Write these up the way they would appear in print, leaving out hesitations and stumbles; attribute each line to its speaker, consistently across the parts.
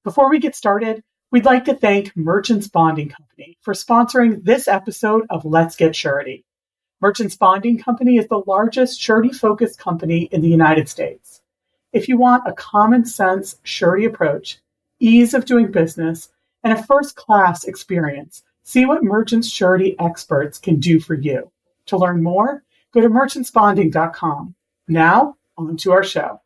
Speaker 1: Before we get started, we'd like to thank Merchants Bonding Company for sponsoring this episode of Let's Get Surety. Merchants Bonding Company is the largest surety-focused company in the United States. If you want a common-sense surety approach, ease of doing business, and a first-class experience, see what Merchants Surety experts can do for you. To learn more, go to merchantsbonding.com. Now, on to our show.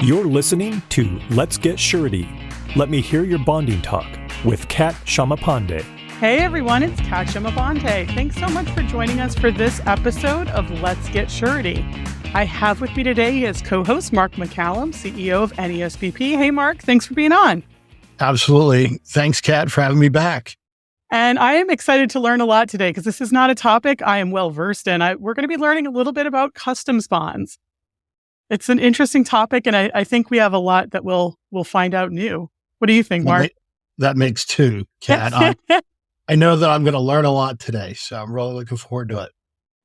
Speaker 2: You're listening to Let's Get Surety. Let me hear your bonding talk with Kat Shamapande.
Speaker 1: Hey everyone, it's Kat Shamapande. Thanks so much for joining us for this episode of Let's Get Surety. I have with me today as co-host Mark McCallum, CEO of NASBP. Hey Mark, thanks for being on.
Speaker 3: Absolutely. Thanks, Kat, for having me back.
Speaker 1: And I am excited to learn a lot today because this is not a topic I am well versed in. We're going to be learning a little bit about customs bonds. It's an interesting topic, and I think we have a lot that we'll find out new. What do you think, Mark?
Speaker 3: That makes two, Kat. I know that I'm going to learn a lot today, so I'm really looking forward to it.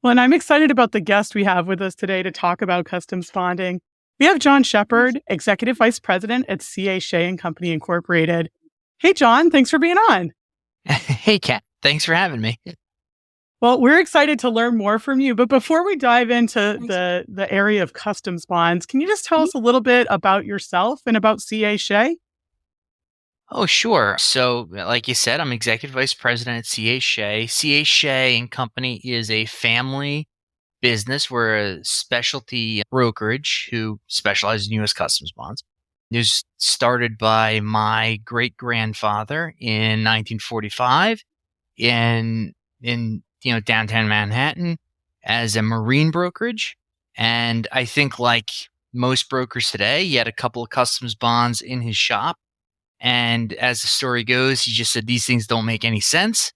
Speaker 1: Well, and I'm excited about the guest we have with us today to talk about customs bonding. We have John Sheppard, Executive Vice President at Shea and Company Incorporated. Hey, John, thanks for being on.
Speaker 4: Hey, Kat. Thanks for having me.
Speaker 1: Well, we're excited to learn more from you. But before we dive into the area of customs bonds, can you just tell us a little bit about yourself and about Shea?
Speaker 4: Oh, sure. So, like you said, I'm Executive Vice President at Shea. Shea and Company is a family business. We're a specialty brokerage who specializes in U.S. customs bonds. It was started by my great-grandfather in 1945 in downtown Manhattan as a marine brokerage. And I think like most brokers today, he had a couple of customs bonds in his shop. And as the story goes, he just said, these things don't make any sense.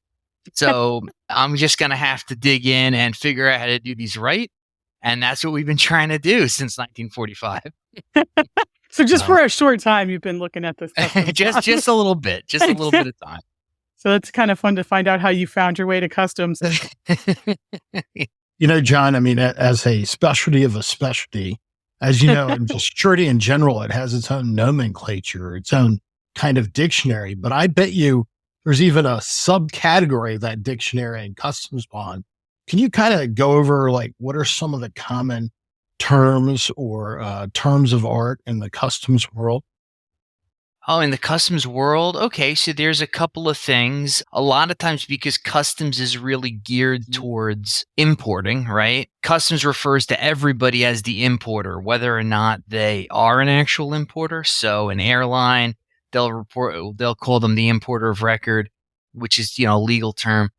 Speaker 4: So I'm just going to have to dig in and figure out how to do these right. And that's what we've been trying to do since 1945.
Speaker 1: So just for a short time, you've been looking at this.
Speaker 4: just a little bit, just a little bit of time.
Speaker 1: So it's kind of fun to find out how you found your way to customs.
Speaker 3: John, I mean, as a specialty of a specialty, as you know, in just surety in general, it has its own nomenclature, its own kind of dictionary. But I bet you there's even a subcategory of that dictionary in customs bond. Can you kind of go over what are some of the common terms or terms of art in the customs world?
Speaker 4: Oh, in the customs world? Okay, so there's a couple of things. A lot of times because customs is really geared towards importing, right? Customs refers to everybody as the importer, whether or not they are an actual importer. So an airline, they'll call them the importer of record, which is, a legal term.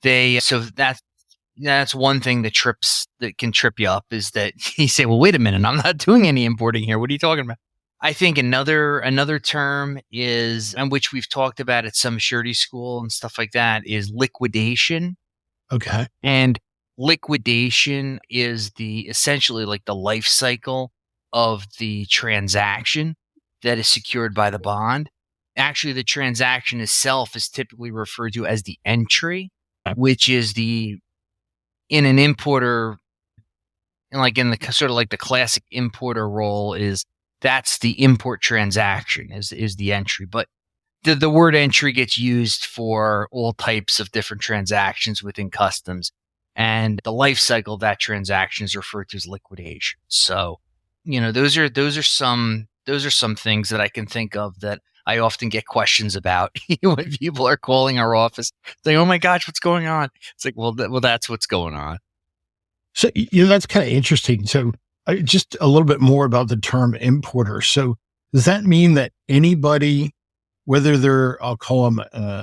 Speaker 4: So that's one thing that can trip you up is that you say, well, wait a minute, I'm not doing any importing here. What are you talking about? I think another term is, and which we've talked about at some surety school and stuff like that, is liquidation.
Speaker 3: Okay.
Speaker 4: And liquidation is essentially like the life cycle of the transaction that is secured by the bond. Actually, the transaction itself is typically referred to as the entry, which is in an importer, and in the sort of like the classic importer role that's the import transaction is the entry. But the word entry gets used for all types of different transactions within customs. And the life cycle of that transaction is referred to as liquidation. So, those are some things that I can think of that I often get questions about when people are calling our office saying, oh my gosh, what's going on? It's like, well, that's what's going on.
Speaker 3: So, that's kind of interesting. So just a little bit more about the term importer. So does that mean that anybody, whether I'll call them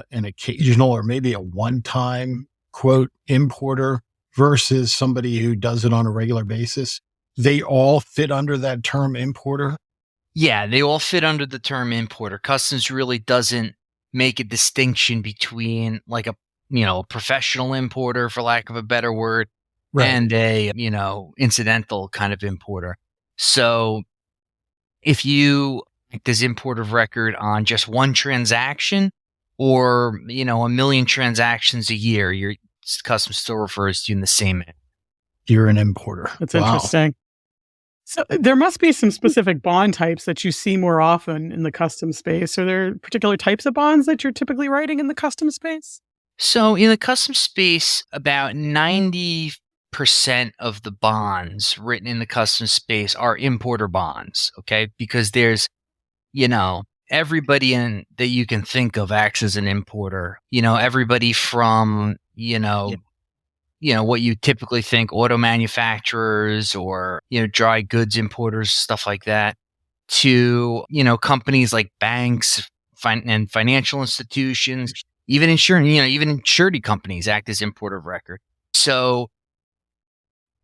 Speaker 3: an occasional or maybe a one-time quote importer versus somebody who does it on a regular basis, they all fit under that term importer?
Speaker 4: Yeah, they all fit under the term importer. Customs really doesn't make a distinction between like a professional importer, for lack of a better word, right, and a, incidental kind of importer. So if you make this import of record on just one transaction or, a million transactions a year, your customs still refers to you in the same.
Speaker 3: You're an importer.
Speaker 1: That's interesting. So there must be some specific bond types that you see more often in the custom space. Are there particular types of bonds that you're typically writing in the custom space?
Speaker 4: So in the custom space, about 90% of the bonds written in the custom space are importer bonds, okay? Because there's, everybody that you can think of acts as an importer. Everybody from, what you typically think auto manufacturers or, dry goods importers, stuff like that, to, companies like banks and financial institutions, even insurance, even surety companies act as importer of record. So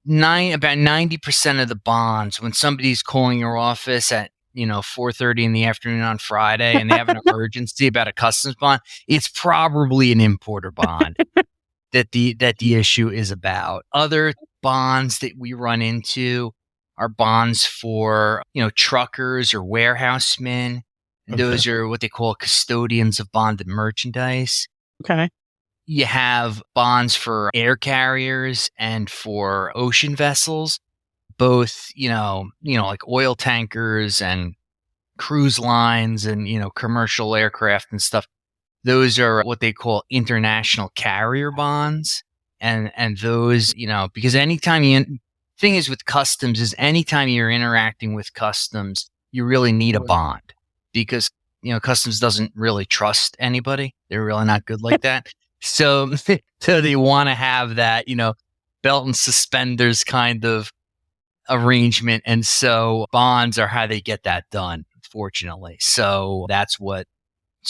Speaker 4: about 90% of the bonds, when somebody's calling your office at 4:30 in the afternoon on Friday and they have an emergency about a customs bond, it's probably an importer bond that the issue is about. Other bonds that we run into are bonds for truckers or warehousemen.
Speaker 3: Okay.
Speaker 4: Those are what they call custodians of bonded merchandise.
Speaker 1: Okay.
Speaker 4: You have bonds for air carriers and for ocean vessels, both, like oil tankers and cruise lines and, commercial aircraft and stuff. Those are what they call international carrier bonds. And those, because thing is with customs is anytime you're interacting with customs, you really need a bond because, customs doesn't really trust anybody. They're really not good like that. So they want to have that, belt and suspenders kind of arrangement. And so bonds are how they get that done, fortunately. So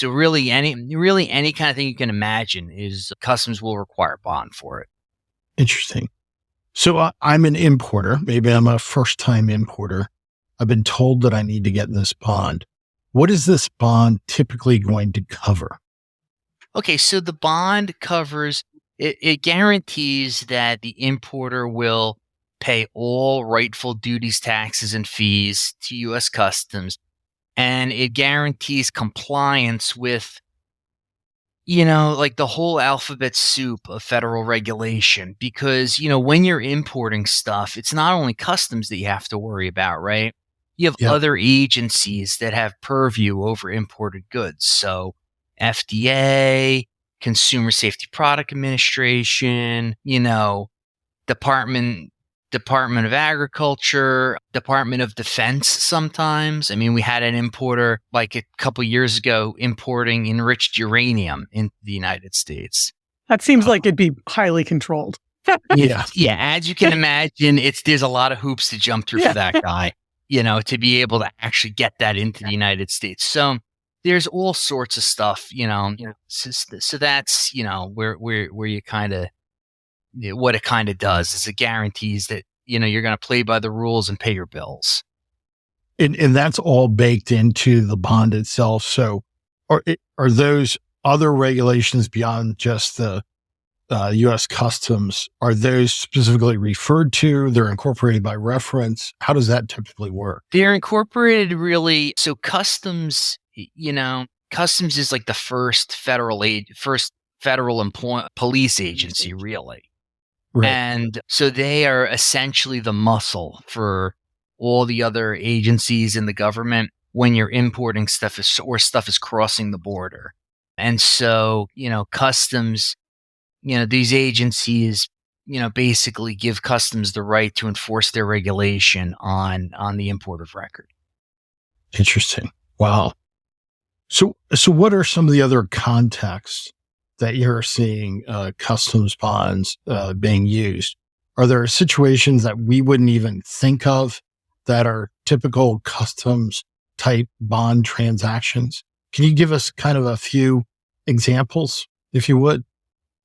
Speaker 4: really any kind of thing you can imagine is customs will require a bond for it.
Speaker 3: Interesting. So I'm an importer. Maybe I'm a first-time importer. I've been told that I need to get this bond. What is this bond typically going to cover?
Speaker 4: Okay, so the bond covers, it guarantees that the importer will pay all rightful duties, taxes, and fees to U.S. Customs, and it guarantees compliance with, like the whole alphabet soup of federal regulation. Because, when you're importing stuff, it's not only customs that you have to worry about, right? You have other agencies that have purview over imported goods. So FDA, Consumer Safety Product Administration, Department of Agriculture, Department of Defense sometimes. I mean, we had an importer like a couple years ago importing enriched uranium into the United States.
Speaker 1: That seems like it'd be highly controlled.
Speaker 3: Yeah.
Speaker 4: Yeah, as you can imagine, there's a lot of hoops to jump through for that guy, to be able to actually get that into the United States. So there's all sorts of stuff, so that's, where you kind of, what it kind of does is it guarantees that, you're going to play by the rules and pay your bills.
Speaker 3: And that's all baked into the bond itself. So are those other regulations beyond just the U.S. Customs, are those specifically referred to? They're incorporated by reference. How does that typically work?
Speaker 4: They're incorporated really. So customs, customs is like the first federal police agency, really.
Speaker 3: Right.
Speaker 4: And so they are essentially the muscle for all the other agencies in the government when you're importing stuff or stuff is crossing the border. And so, customs, these agencies, basically give customs the right to enforce their regulation on the import of record.
Speaker 3: Interesting. Wow. So what are some of the other contexts that you're seeing customs bonds being used? Are there situations that we wouldn't even think of that are typical customs type bond transactions? Can you give us kind of a few examples, if you would?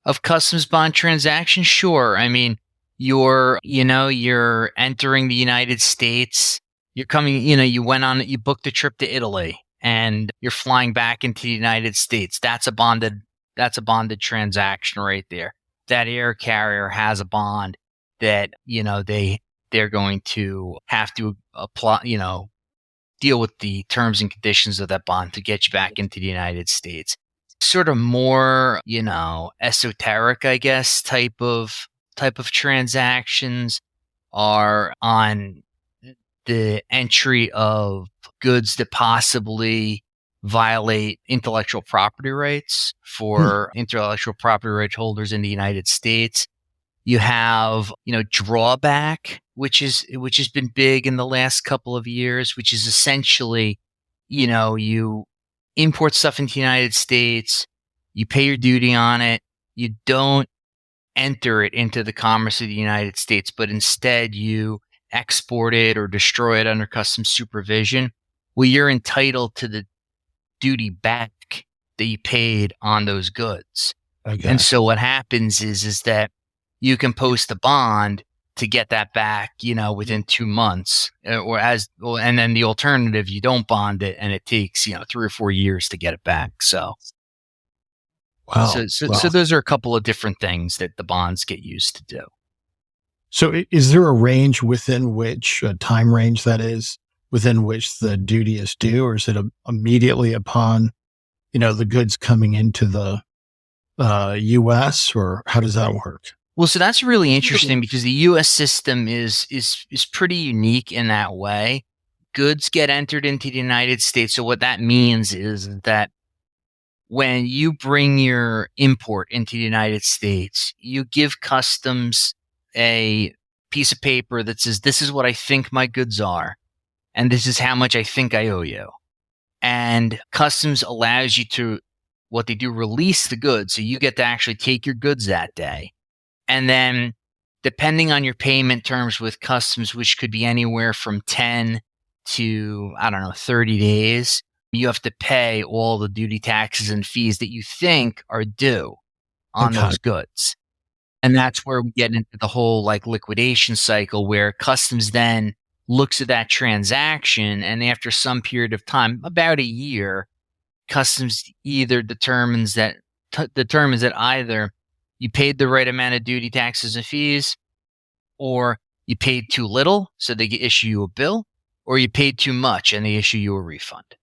Speaker 4: Of customs bond transactions? Sure. I mean, you're entering the United States. You're coming, you booked a trip to Italy and you're flying back into the United States. That's a bonded transaction right there. That air carrier has a bond that, they're going to have to apply, deal with the terms and conditions of that bond to get you back into the United States. Sort of more, esoteric, I guess, type of transactions are on the entry of goods that possibly violate intellectual property rights for intellectual property right holders in the United States. You have, drawback, which has been big in the last couple of years, which is essentially, you import stuff into the United States, you pay your duty on it, you don't enter it into the commerce of the United States, but instead you export it or destroy it under customs supervision. Well, you're entitled to the duty back that you paid on those goods. Okay. And so what happens is that you can post a bond to get that back, within 2 months, and then the alternative, you don't bond it and it takes, 3 or 4 years to get it back. So, wow. So those are a couple of different things that the bonds get used to do.
Speaker 3: So is there a range within which, a time range that is, within which the duty is due, or is it immediately upon, the goods coming into the U.S., or how does that work?
Speaker 4: Well, so that's really interesting because the U.S. system is pretty unique in that way. Goods get entered into the United States. So what that means is that when you bring your import into the United States, you give customs a piece of paper that says, this is what I think my goods are, and this is how much I think I owe you. And customs allows you to, what they do, release the goods. So you get to actually take your goods that day. And then depending on your payment terms with customs, which could be anywhere from 10 to, 30 days, you have to pay all the duty, taxes, and fees that you think are due on those goods. And that's where we get into the whole liquidation cycle, where customs then looks at that transaction, and after some period of time, about a year, customs either determines that either you paid the right amount of duty, taxes, and fees, or you paid too little, so they issue you a bill, or you paid too much and they issue you a refund.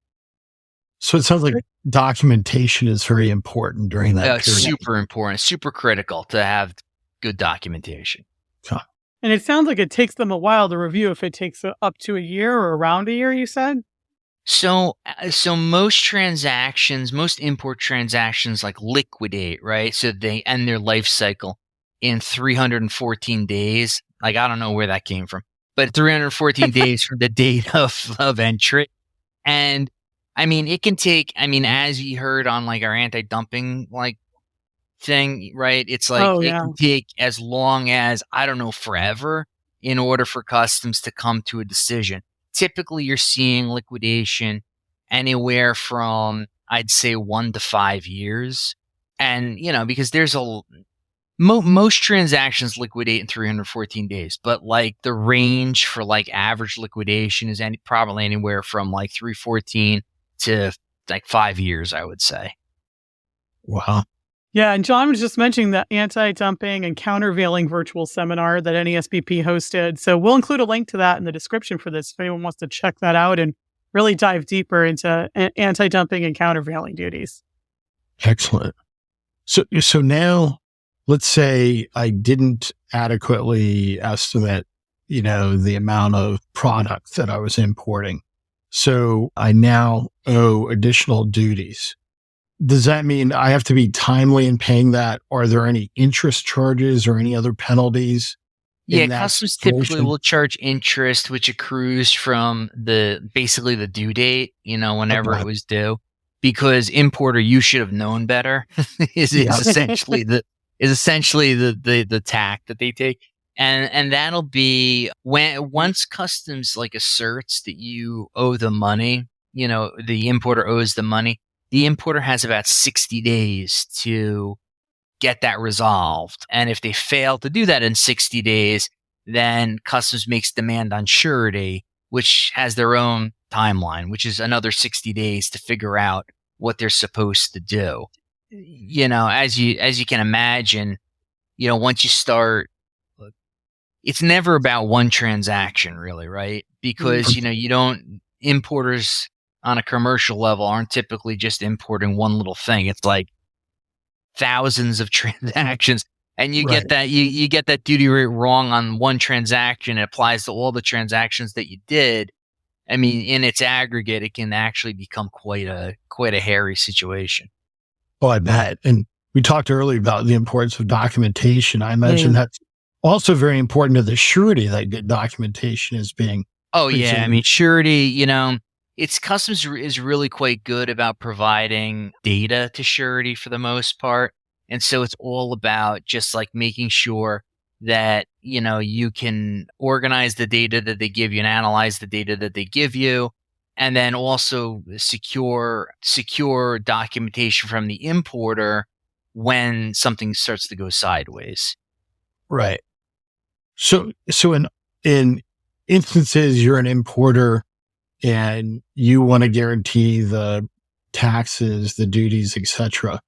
Speaker 3: So it sounds like documentation is very important during that period.
Speaker 4: Super important, super critical to have good documentation.
Speaker 3: Okay.
Speaker 1: And it sounds like it takes them a while to review, if it takes up to a year or around a year, you said?
Speaker 4: So most transactions, most import transactions liquidate, right? So they end their life cycle in 314 days. I don't know where that came from, but 314 days from the date of entry. And it can take, as you heard on our anti-dumping thing, right? It's it can take as long as, forever in order for customs to come to a decision. Typically, you're seeing liquidation anywhere from, I'd say, 1 to 5 years. And, because there's most transactions liquidate in 314 days, but the range for average liquidation is probably anywhere from 314 to 5 years, I would say.
Speaker 3: Wow.
Speaker 1: Yeah, and John was just mentioning the anti-dumping and countervailing virtual seminar that NASBP hosted. So we'll include a link to that in the description for this if anyone wants to check that out and really dive deeper into anti-dumping and countervailing duties.
Speaker 3: Excellent. So now, let's say I didn't adequately estimate, the amount of product that I was importing. So I now owe additional duties. Does that mean I have to be timely in paying that? Are there any interest charges or any other penalties?
Speaker 4: Yeah, customs typically will charge interest, which accrues from basically the due date, whenever it was due. Because importer, you should have known better is essentially the tack that they take. And that'll be once customs asserts that you owe the money, the importer owes the money. The importer has about 60 days to get that resolved. And if they fail to do that in 60 days, then customs makes demand on surety, which has their own timeline, which is another 60 days to figure out what they're supposed to do. As you can imagine, once you start, it's never about one transaction really, right? Because, importers on a commercial level aren't typically just importing one little thing. It's thousands of transactions and you
Speaker 3: Right.
Speaker 4: get that you get that duty rate wrong on one transaction, it applies to all the transactions that you did. I mean, in its aggregate, it can actually become quite a hairy situation.
Speaker 3: Oh, I bet. And we talked earlier about the importance of documentation. I imagine that's also very important to the surety that good documentation is being
Speaker 4: Oh yeah, I
Speaker 3: presented.
Speaker 4: mean, surety, it's customs is really quite good about providing data to surety for the most part. And so it's all about just like making sure that, you can organize the data that they give you and analyze the data that they give you. And then also secure documentation from the importer when something starts to go sideways.
Speaker 3: Right. So in instances you're an importer and you want to guarantee the taxes, the duties, etc.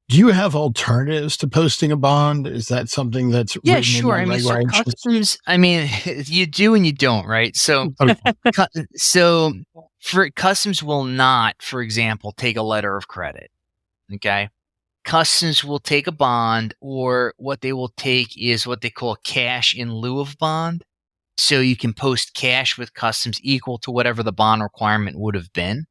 Speaker 3: Do you have alternatives to posting a bond? Is that something that's
Speaker 4: Yeah,
Speaker 3: written in
Speaker 4: sure.
Speaker 3: the
Speaker 4: I mean, so
Speaker 3: regulations?
Speaker 4: customs, I mean, you do and you don't, right? So,
Speaker 3: Okay.
Speaker 4: so for customs will not, for example, take a letter of credit. Okay. Customs will take a bond, or what they will take is what they call cash in lieu of bond. So you can post cash with customs equal to whatever the bond requirement would have been.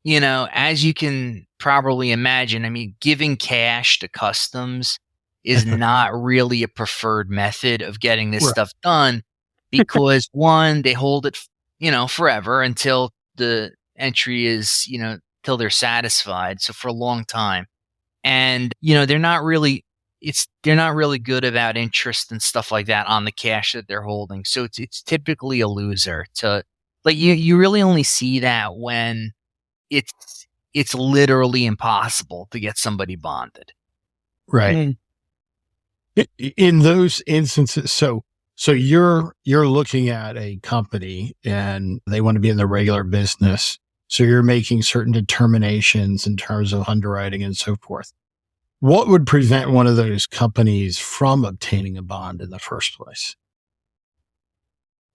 Speaker 4: As you can probably imagine, I mean, giving cash to customs is not really a preferred method of getting this
Speaker 3: Right.
Speaker 4: stuff done because one, they hold it, forever until the entry is, till they're satisfied. So for a long time. And, they're not really good about interest and stuff like that on the cash that they're holding. So it's typically a loser to like, you really only see that when it's literally impossible to get somebody bonded.
Speaker 3: Right. In those instances, so you're looking at a company and they want to be in the regular business. So you're making certain determinations in terms of underwriting and so forth. What would prevent one of those companies from obtaining a bond in the first place?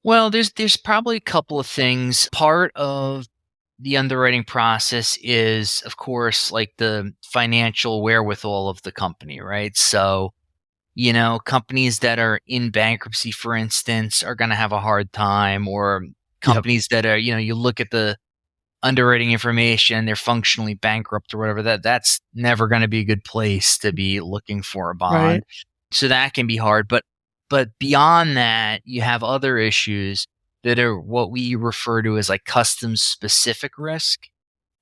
Speaker 4: Well, there's probably a couple of things. Part of the underwriting process is, of course, like the financial wherewithal of the company, right? So, companies that are in bankruptcy, for instance, are going to have a hard time, or companies that are, you look at the underwriting information, they're functionally bankrupt or whatever, that's never going to be a good place to be looking for a bond.
Speaker 1: Right.
Speaker 4: So that can be hard. But beyond that, you have other issues that are what we refer to as like customs specific risk.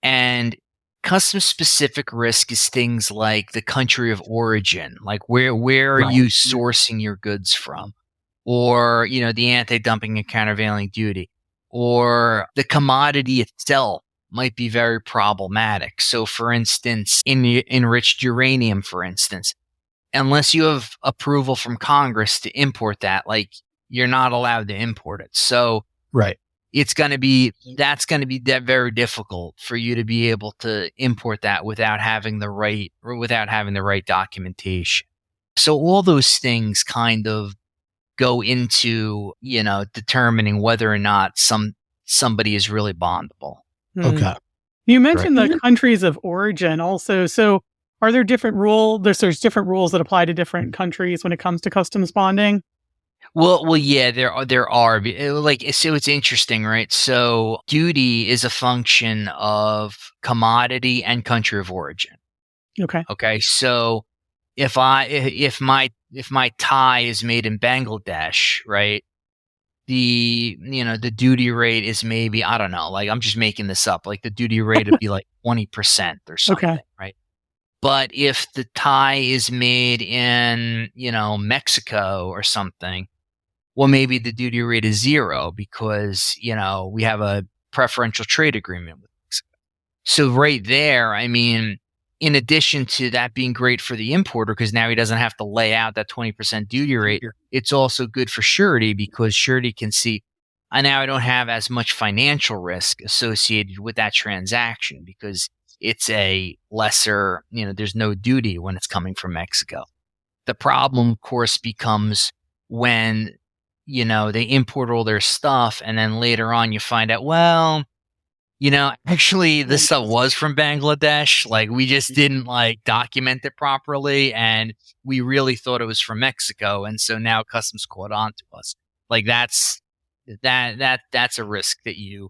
Speaker 4: And customs specific risk is things like the country of origin, like where are
Speaker 3: Right.
Speaker 4: you sourcing your goods from? Or, the anti-dumping and countervailing duty, or the commodity itself might be very problematic. So for instance, in enriched uranium, for instance, unless you have approval from Congress to import that, like you're not allowed to import it. So
Speaker 3: Right.
Speaker 4: that's going to be very difficult for you to be able to import that without having the right documentation. So all those things kind of go into, determining whether or not somebody is really bondable.
Speaker 3: Okay.
Speaker 1: You mentioned the countries of origin also. So are there different rules? There's different rules that apply to different countries when it comes to customs bonding?
Speaker 4: Well, yeah, there are. Like, so it's interesting, right? So duty is a function of commodity and country of origin.
Speaker 1: Okay.
Speaker 4: Okay. So if my tie is made in Bangladesh, right? The duty rate is maybe, I don't know, like I'm just making this up. Like the duty rate would be like 20% or something, right? But if the tie is made in, Mexico or something, well, maybe the duty rate is 0 because, we have a preferential trade agreement with Mexico. So right there, I mean, in addition to that being great for the importer, because now he doesn't have to lay out that 20% duty rate, it's also good for surety because surety can see, now I don't have as much financial risk associated with that transaction because it's a lesser, there's no duty when it's coming from Mexico. The problem, of course, becomes when, they import all their stuff and then later on you find out, well, Actually, this stuff was from Bangladesh. Like, we just didn't document it properly, and we really thought it was from Mexico, and so now customs caught on to us. Like, that's a risk that you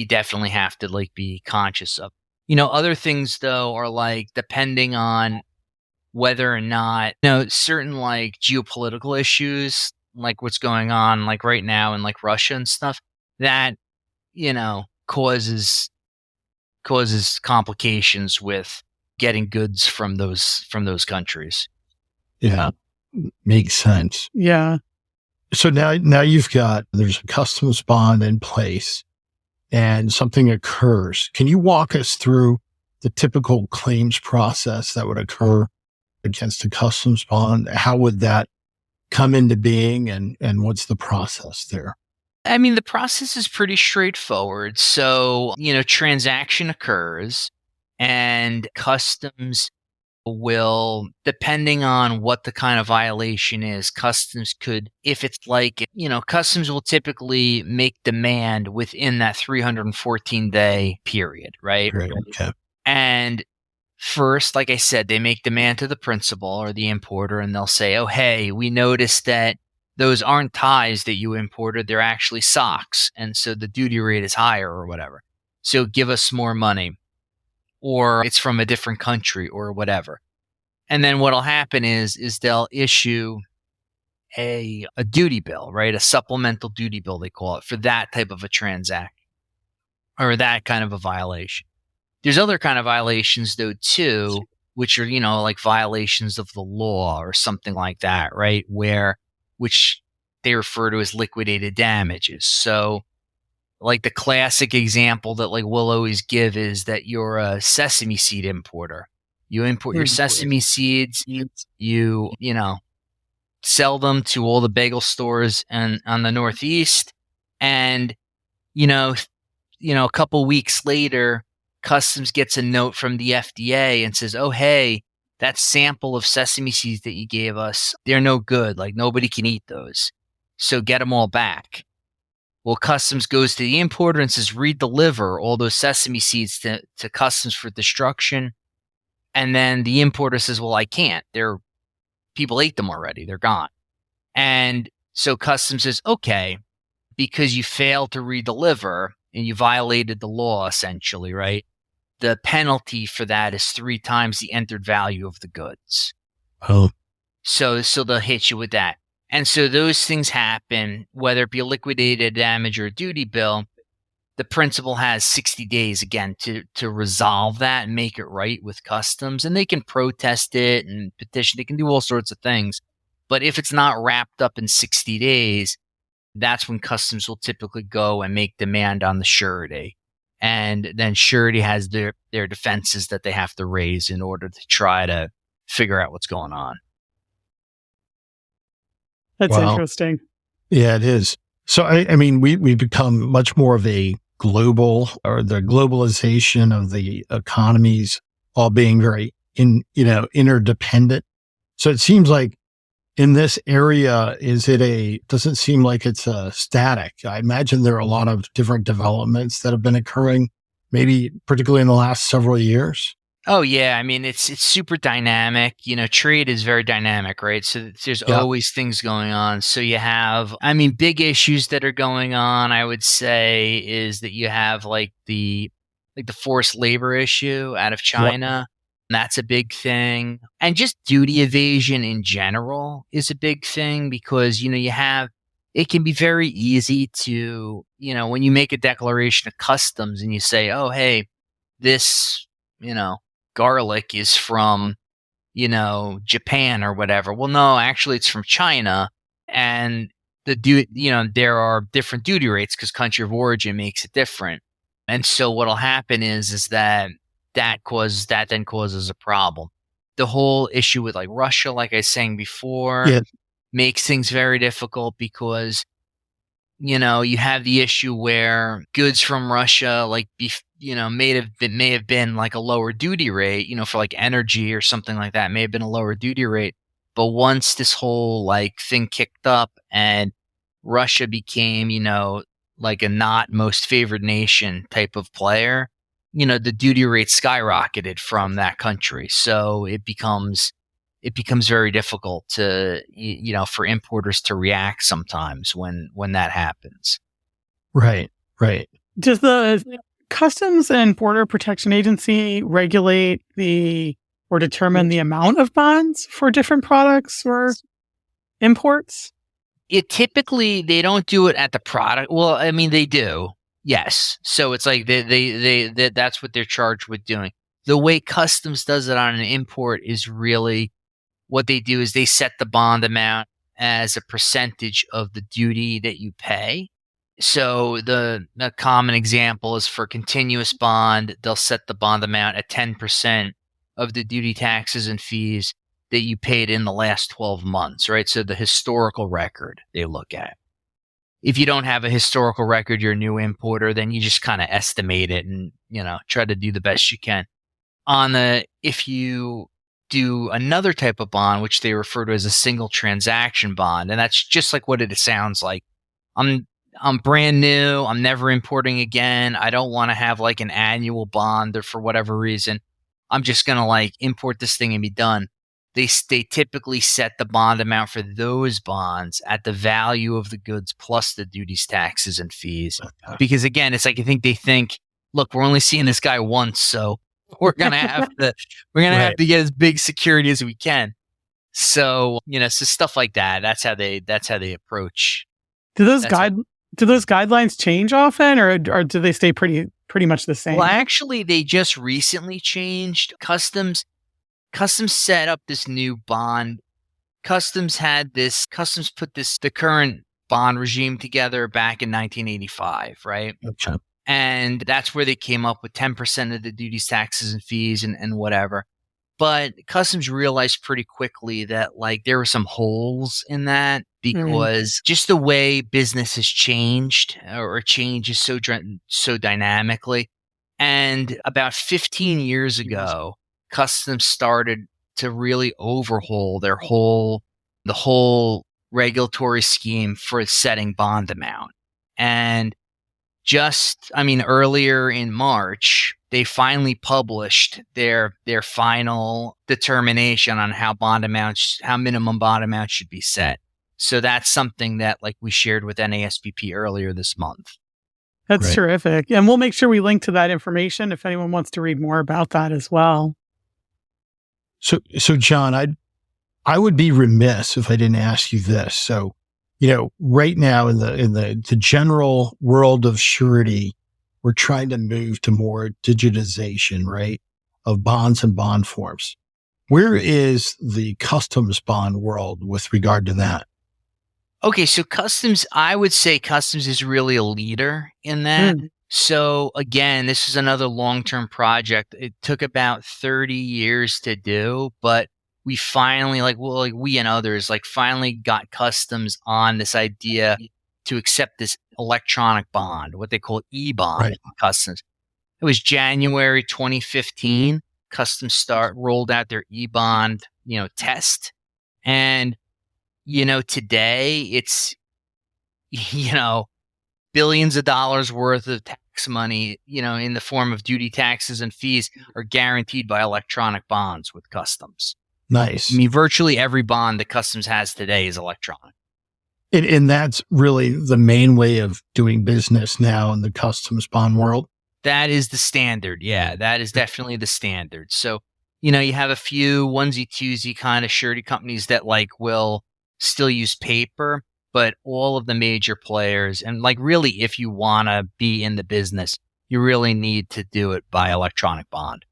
Speaker 4: definitely have to be conscious of. Other things though are depending on whether or not certain geopolitical issues, like what's going on right now in Russia and stuff, that causes complications with getting goods from those countries.
Speaker 3: Yeah, makes sense.
Speaker 1: Yeah.
Speaker 3: So now there's a customs bond in place and something occurs. Can you walk us through the typical claims process that would occur against a customs bond? How would that come into being, and what's the process there?
Speaker 4: I mean, the process is pretty straightforward. So, transaction occurs, and customs will, depending on what the kind of violation is, customs could, if it's customs will typically make demand within that 314-day period, right?
Speaker 3: Great. Okay.
Speaker 4: And first, like I said, they make demand to the principal or the importer, and they'll say, oh, hey, we noticed that those aren't ties that you imported. They're actually socks. And so the duty rate is higher or whatever. So give us more money. Or it's from a different country or whatever. And then what'll happen is they'll issue a duty bill, right? A supplemental duty bill, they call it, for that type of a transaction or that kind of a violation. There's other kind of violations though too, which are, like violations of the law or something like that, right? Which they refer to as liquidated damages. So the classic example that we'll always give is that you're a sesame seed importer. You import your sesame seeds, you sell them to all the bagel stores and on the Northeast, and a couple weeks later, customs gets a note from the FDA and says, "Oh, hey, that sample of sesame seeds that you gave us, they're no good. Nobody can eat those. So get them all back." Well, customs goes to the importer and says, redeliver all those sesame seeds to customs for destruction. And then the importer says, well, I can't. People ate them already. They're gone. And so customs says, okay, because you failed to redeliver and you violated the law, essentially, right? The penalty for that is 3 times the entered value of the goods.
Speaker 3: Oh.
Speaker 4: So they'll hit you with that. And so those things happen, whether it be a liquidated damage or a duty bill. The principal has 60 days again to resolve that and make it right with customs. And they can protest it and petition. They can do all sorts of things. But if it's not wrapped up in 60 days, that's when customs will typically go and make demand on the surety. And then surety has their defenses that they have to raise in order to try to figure out what's going on.
Speaker 1: That's interesting.
Speaker 3: Yeah, it is. So, I mean, we've become much more of a global, or the globalization of the economies all being very interdependent. So it seems like in this area, doesn't seem like it's static. I imagine there are a lot of different developments that have been occurring, maybe particularly in the last several years.
Speaker 4: Oh yeah, I mean it's super dynamic. Trade is very dynamic, right? So there's always things going on. So you have, big issues that are going on, I would say, is that you have the forced labor issue out of China. That's a big thing. And just duty evasion in general is a big thing because, it can be very easy to, when you make a declaration of customs and you say, oh, hey, this, garlic is from, Japan or whatever. Well, no, actually it's from China. And there are different duty rates because country of origin makes it different. And so what'll happen is that then causes a problem. The whole issue with Russia, like I was saying before, makes things very difficult because, you have the issue where goods from Russia, may have been a lower duty rate, for energy or something like that, may have been a lower duty rate. But once this whole thing kicked up and Russia became, like a not most favored nation type of player, the duty rate skyrocketed from that country. So it becomes very difficult to, for importers to react sometimes when that happens.
Speaker 3: Right.
Speaker 1: Does the Customs and Border Protection Agency regulate or determine the amount of bonds for different products or imports?
Speaker 4: They don't do it at the product. Well, I mean, they do. Yes. So it's like they that's what they're charged with doing. The way Customs does it on an import is really what they do is they set the bond amount as a percentage of the duty that you pay. So the common example is for continuous bond, they'll set the bond amount at 10% of the duty, taxes, and fees that you paid in the last 12 months, right? So the historical record they look at. If you don't have a historical record, you're a new importer, then you just kind of estimate it and, try to do the best you can. If you do another type of bond, which they refer to as a single transaction bond, and that's just like what it sounds like. I'm brand new. I'm never importing again. I don't want to have like an annual bond or for whatever reason. I'm just going to like import this thing and be done. They typically set the bond amount for those bonds at the value of the goods plus the duties, taxes, and fees. Because again, it's like they think, look, we're only seeing this guy once, so we're gonna have to have to get as big security as we can. So so stuff like that. That's how they approach.
Speaker 1: Do those guidelines change often, or do they stay pretty much the same?
Speaker 4: Well, actually, they just recently changed. Customs set up this new bond. Customs put the current bond regime together back in 1985, right?
Speaker 3: Okay.
Speaker 4: And that's where they came up with 10% of the duties, taxes, and fees and whatever. But Customs realized pretty quickly that like there were some holes in that because just the way business has changed or changes so dynamically. And about 15 years ago, Customs started to really overhaul the whole regulatory scheme for setting bond amount. And earlier in March, they finally published their final determination on how minimum bond amounts should be set. So that's something that like we shared with NASBP earlier this month.
Speaker 1: That's terrific. And we'll make sure we link to that information if anyone wants to read more about that as well.
Speaker 3: So John, I would be remiss if I didn't ask you this. So, right now in the general world of surety, we're trying to move to more digitization, right, of bonds and bond forms. Where is the customs bond world with regard to that?
Speaker 4: Okay, so I would say Customs is really a leader in that. So again, this is another long-term project. It took about 30 years to do, but we finally, we and others, finally got Customs on this idea to accept this electronic bond, what they call e-bond Customs. It was January 2015. Customs rolled out their e-bond, test. And, today it's, billions of dollars worth of tax money, in the form of duty, taxes, and fees are guaranteed by electronic bonds with Customs.
Speaker 3: Nice.
Speaker 4: I mean, virtually every bond that Customs has today is electronic.
Speaker 3: And that's really the main way of doing business now in the customs bond world?
Speaker 4: That is the standard. Yeah, that is definitely the standard. So, you have a few onesie-twosie kind of surety companies that will still use paper, but all of the major players, and really if you want to be in the business, you really need to do it by electronic bond.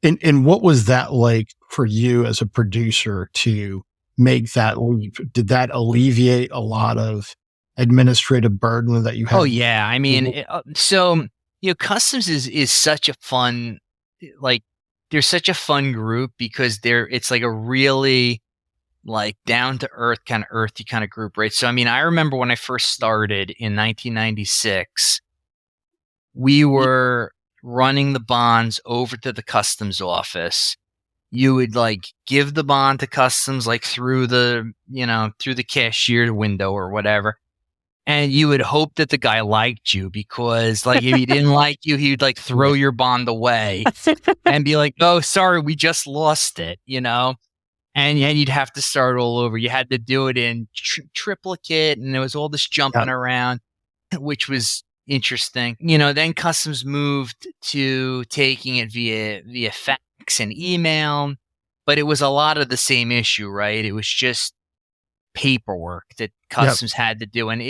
Speaker 3: And what was that like for you as a producer to make that leap? Did that alleviate a lot of administrative burden that you had?
Speaker 4: Oh yeah. I mean, Customs is such a fun, they're such a fun group because it's a really down to earth earthy kind of group, right? So, I remember when I first started in 1996, we were running the bonds over to the Customs office. You would give the bond to Customs through the through the cashier window or whatever. And you would hope that the guy liked you, because like if he didn't like you, he'd like throw your bond away and be like, "Oh, sorry, we just lost it," And you'd have to start all over. You had to do it in triplicate, and there was all this jumping around, which was interesting. Then customs moved to taking it via fax and email, but it was a lot of the same issue, right? It was just paperwork that customs had to do. And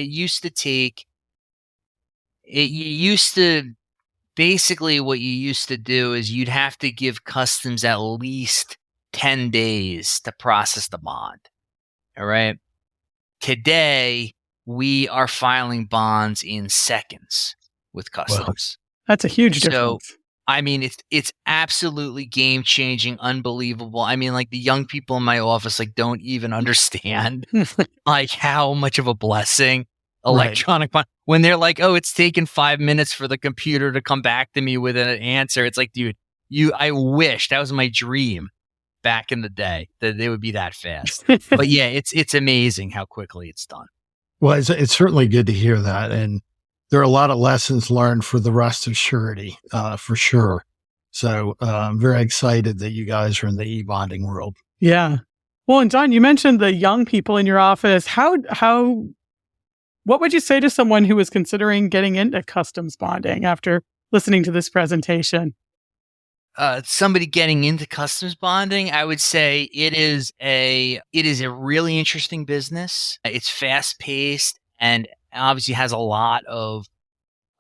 Speaker 4: basically what you used to do is you'd have to give customs at least 10 days to process the bond. All right. Today, we are filing bonds in seconds with customs.
Speaker 1: Wow. That's a huge difference.
Speaker 4: So, I mean, it's absolutely game changing, unbelievable. I mean, like the young people in my office, like don't even understand like how much of a blessing electronic bond. When they're like, "Oh, it's taken 5 minutes for the computer to come back to me with an answer." It's like, dude, I wish that was my dream back in the day that they would be that fast. But yeah, it's amazing how quickly it's done.
Speaker 3: Well, it's certainly good to hear that. And there are a lot of lessons learned for the rest of Surety, for sure. So I'm very excited that you guys are in the e-bonding world.
Speaker 1: Yeah. Well, and John, you mentioned the young people in your office. What would you say to someone who is considering getting into customs bonding after listening to this presentation?
Speaker 4: Somebody getting into customs bonding, I would say it is a really interesting business. It's fast paced and obviously has a lot of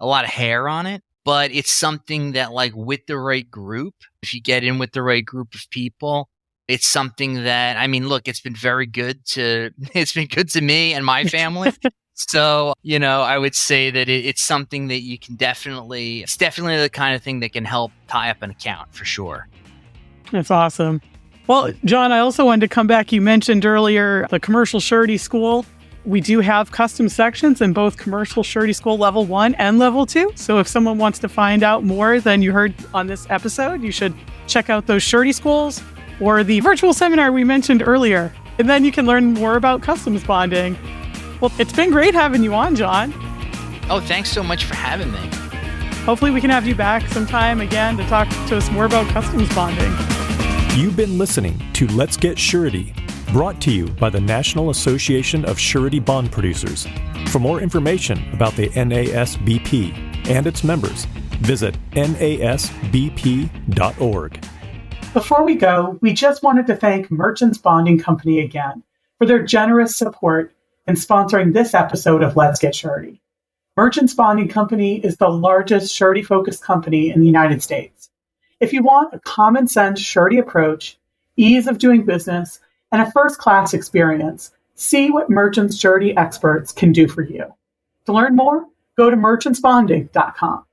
Speaker 4: hair on it, but it's something that, like, with the right group, if you get in with the right group of people, it's something that, I mean, look, it's been good to me and my family. So, I would say that it's something that you can it's definitely the kind of thing that can help tie up an account for sure.
Speaker 1: That's awesome. Well, John, I also wanted to come back. You mentioned earlier the Commercial Surety School. We do have custom sections in both Commercial Surety School Level 1 and Level 2. So if someone wants to find out more than you heard on this episode, you should check out those Surety schools or the virtual seminar we mentioned earlier. And then you can learn more about customs bonding. Well, it's been great having you on, John.
Speaker 4: Oh, thanks so much for having me.
Speaker 1: Hopefully we can have you back sometime again to talk to us more about customs bonding.
Speaker 2: You've been listening to Let's Get Surety, brought to you by the National Association of Surety Bond Producers. For more information about the NASBP and its members, visit nasbp.org.
Speaker 1: Before we go, we just wanted to thank Merchants Bonding Company again for their generous support in sponsoring this episode of Let's Get Surety. Merchants Bonding Company is the largest surety-focused company in the United States. If you want a common-sense surety approach, ease of doing business, and a first-class experience, see what Merchants Surety experts can do for you. To learn more, go to merchantsbonding.com.